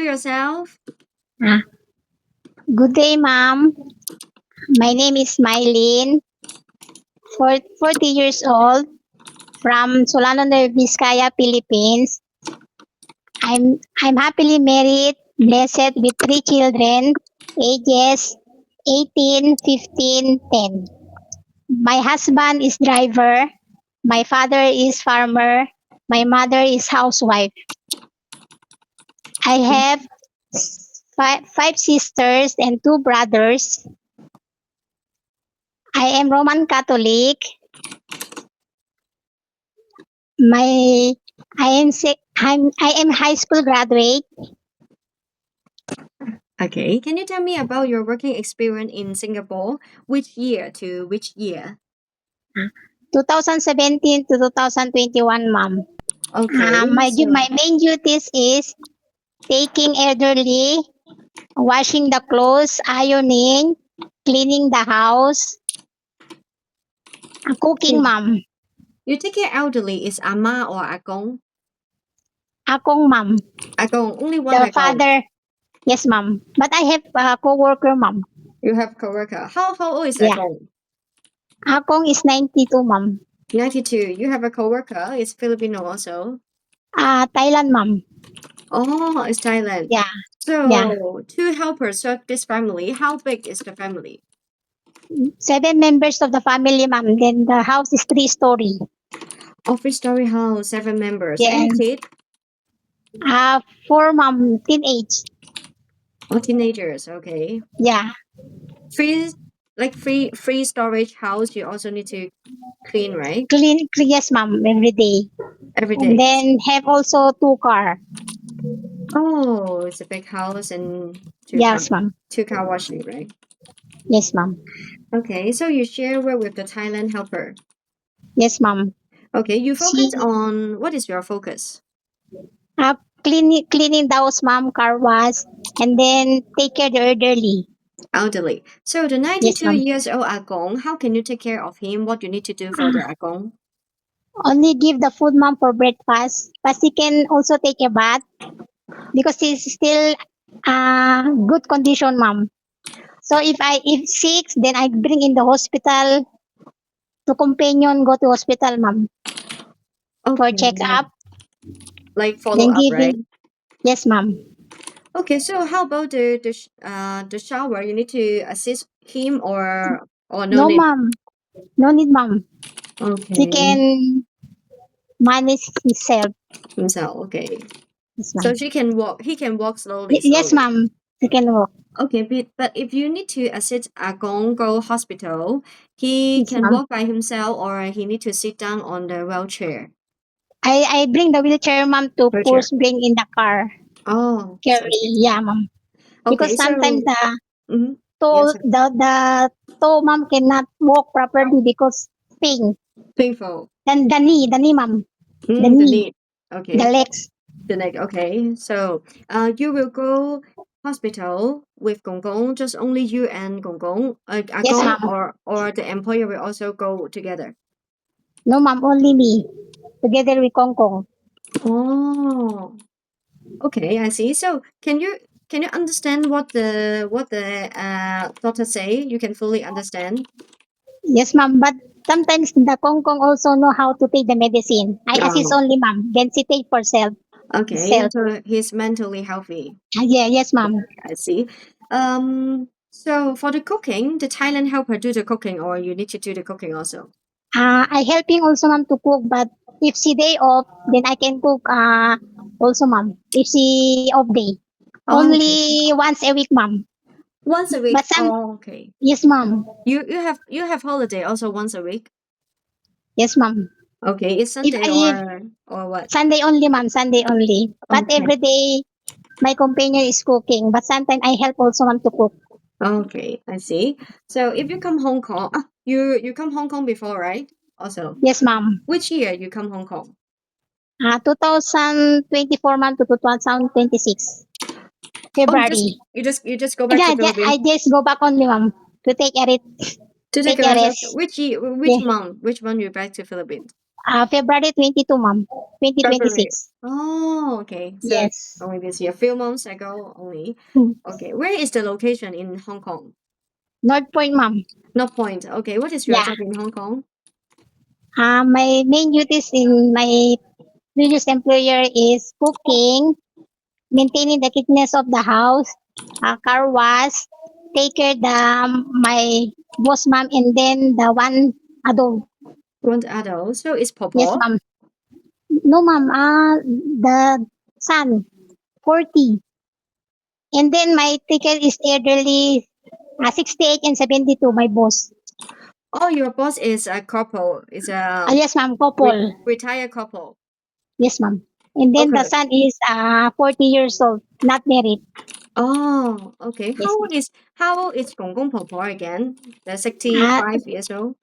yourself. Ah, Good day, ma'am. My name is Mylene, 40 years old, from Solano de Vizcaya, Philippines. I'm happily married, blessed with three children, ages 18, 15, 10. My husband is driver. My father is farmer. My mother is housewife. I have five sisters and two brothers. I am Roman Catholic. My I am high school graduate. Okay. Can you tell me about your working experience in Singapore? Which year to which year? 2017 to 2021, ma'am. Okay. So My main duties is taking elderly, washing the clothes, ironing, cleaning the house, cooking, okay. ma'am. You take care elderly is ama or agong? Akong, ma'am. Agong. Only one The agong. father, yes, ma'am. But I have a co-worker, ma'am. You have coworker. How old is Yeah. agong? Akong is 92, ma'am. 92. You have a coworker. It's Filipino also. Thailand, ma'am. Oh, it's Thailand. Yeah, yeah. So two helpers serve this family. How big is the family? 7 members of the family, ma'am. Then the house is 3-story. Office story house, 7 members. Yeah. Any kid For mom, teenage. or teenagers? Okay. Yeah. Free, like free storage house. You also need to clean, right? Yes, ma'am, every day. Every And day. then have also 2 car. Oh, it's a big house and Yes, ma'am. two car washing, right? Yes, ma'am. Okay, so you share work with the Thailand helper. Yes, ma'am. Okay, you She focus on what is your focus? cleaning the house, ma'am, car wash, and then take care the elderly. Elderly. So the Yes, 92 ma'am. years old Agong, how can you take care of him? What you need to do for the Ah, Agong? Only give the food, ma'am, for breakfast. But she can also take a bath because she's still good condition, ma'am. So if sick, then I bring in the hospital to companion go to hospital, ma'am, for check Okay, up. like follow Then up, right? giving, yes, ma'am. Okay, so how about the shower? You need to assist him or no No, need? ma'am. No need, ma'am. He Okay, can manage himself. himself. Okay, Yes, so ma'am. she can walk. He can walk slowly, Yes, slowly. ma'am. He can walk. Okay, but if you need to assist Agong go hospital, he Yes, can ma'am. walk by himself or he need to sit down on the wheelchair. I bring the wheelchair, ma'am, to Wheelchair. push, bring in the car. Oh, so Carry, yeah, ma'am. Because okay, sometimes so mhm. Yes, sir. the toe, ma'am, cannot walk properly because pain. Painful. The knee, ma'am. The The knee, need. the Okay, legs. the neck. Okay, so you will go hospital with Gong Gong, just only you and Gong Gong, Yes, Agong, ma'am. or the employer will also go together. No, ma'am, only me. Together with Kong Kong. Oh, okay, I see. So can you understand what the doctor say? You can fully understand. Yes, ma'am. But sometimes the Kong Kong also know how to take the medicine. I assist Oh, only, ma'am. Then she take for self. okay. Self. So he's mentally healthy. Yeah, yes, ma'am. I see. So for the cooking, the Thailand helper do the cooking, or you need to do the cooking also. I helping also, ma'am, to cook. But if she day off, then I can cook also, ma'am. If she off day. Oh, okay. Only once a week, ma'am. Once a week. But some, Oh, okay. yes, ma'am. You have holiday also once a week. Yes, ma'am. Okay, it's Sunday If or what? Sunday only, ma'am. Sunday only. But Okay. every day, my companion is cooking. But sometimes I help also, ma'am, to cook. Okay, I see. So if you come Hong Kong, you come Hong Kong before, right? Also, Yes, ma'am. which year you come Hong Kong? 2024 month to 2026 Oh, you just February. you just you just go back to Yeah, Philippines I just go back only, ma'am, to to take take a a rest. rest. Which year? Yeah, Which month? Which month you back to Philippines? February 22, ma'am. February. 2026. Oh, okay. So Yes. only this year, few months ago only. Hmm. Okay. Where is the location in Hong Kong? North Point, ma'am. North Point. Okay. What is your Yeah. job in Hong Kong? My main duties in my previous employer is cooking, maintaining the cleanliness of the house, car wash, take care my boss mom, and then the one adult. One adult. So it's Yes, Popo. ma'am. No, ma'am. The son, 40. And then my ticket is elderly, 68 and 72, my boss. Oh, your boss is a couple. Is a Yes, ma'am, couple. retired couple. Yes, ma'am. And then the Okay. son is 40 years old, not married. Oh, okay. Yes, ma'am. How old is Gong Gong Popo again? The Uh, 65 years old.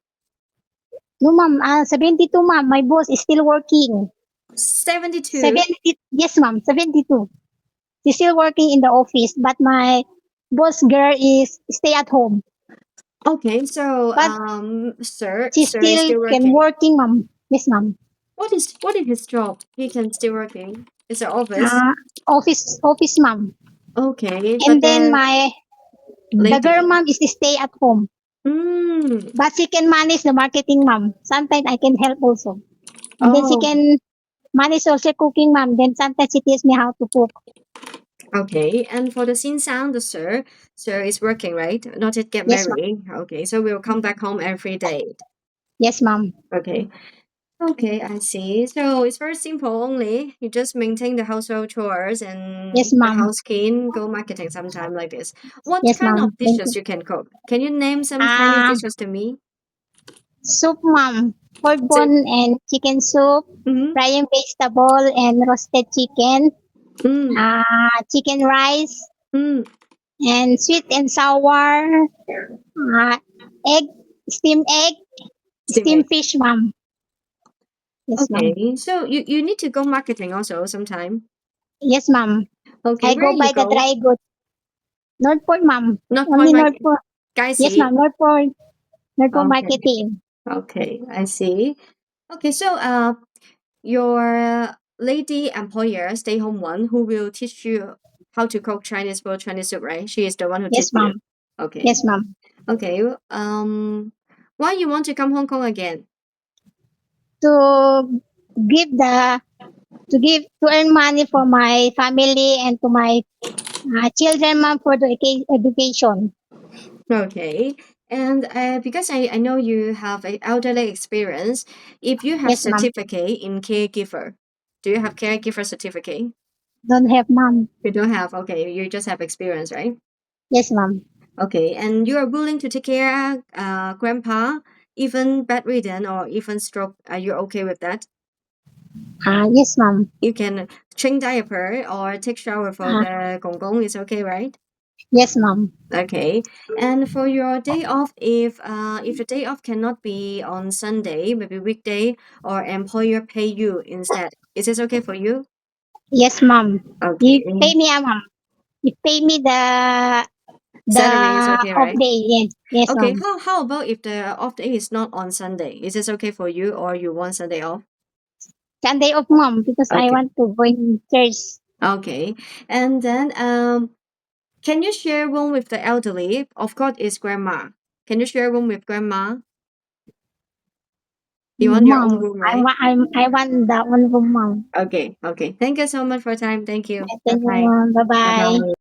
no, ma'am. 72, ma'am. My boss is still working. 72. 70, yes, ma'am. 72. She's still working in the office, but my boss girl is stay at home. Okay, so But she sir is still still can working. working, ma'am. Yes, ma'am. What is his job? He can still working. It's an office. Uh, office, ma'am. Okay, but And then the the girl, lady. ma'am, is to stay at home. Mm. But she can manage the marketing, ma'am. Sometimes I can help also. And then she Oh, can manage also cooking, ma'am. Then sometimes she teach me how to cook. okay. And for the scene sound, the sir is working, right? Not yet get Yes, ma'am. married. Okay, so we'll come back home every day. Yes, ma'am. Okay. Okay, I see. So it's very simple only. You just maintain the household chores and Yes, keep the ma'am. house clean, go marketing sometime like this. What Yes, kind ma'am. of Thank dishes you. you can cook? Can you name some Chinese Uh, dishes to me? soup, ma'am. Pork So, bone and chicken soup, mm-hmm. frying vegetable and roasted chicken, Mm, chicken rice, mm, and sweet and sour, egg, steamed egg, steam egg. steamed fish, ma'am. Yes, ma'am. Okay, so you need to go marketing also sometime. Yes, ma'am. Okay, I where go you by the go? dry goods. Northport, ma'am. North Point Only Market, Northport. Yes, Kaisi. ma'am. Northport. Northport Okay, marketing. okay, I see. Okay, so your lady employer, stay home one, who will teach you how to cook Chinese food, Chinese soup, right? She is the one who teach Yes, you. ma'am. Okay. Yes, ma'am. Okay. Why you want to come Hong Kong again? To give the to earn money for my family and to my children, ma'am, for the education. Okay. And because I know you have a elderly experience, if you have Yes, ma'am. certificate in caregiver, do you have caregiver certificate? Don't have, ma'am. You don't have. Okay, you just have experience, right? Yes, ma'am. Okay, and you are willing to take care grandpa, even bedridden or even stroke. Are you okay with that? Yes, ma'am. You can change diaper or take shower for Uh, the gong gong. It's okay, right? yes, ma'am. Okay. And for your day off, if the day off cannot be on Sunday, maybe weekday, or employer pay you instead, is this okay for you? Yes, ma'am. You Okay. pay me, ma'am. You pay me the Salary is okay, off right? day. Yes, yes, Okay. ma'am. How about if the off day is not on Sunday? Is this okay for you, or you want Sunday off? Sunday off, ma'am, because I Okay. want to go in church. Okay. And then can you share room with the elderly? Of course, it's grandma. Can you share room with grandma? You want your own Mom, room, right? I want the one room, mom. Okay. Okay. Thank you so much for your time. Thank you. Bye Thank you, bye. mom. Bye Bye bye. bye.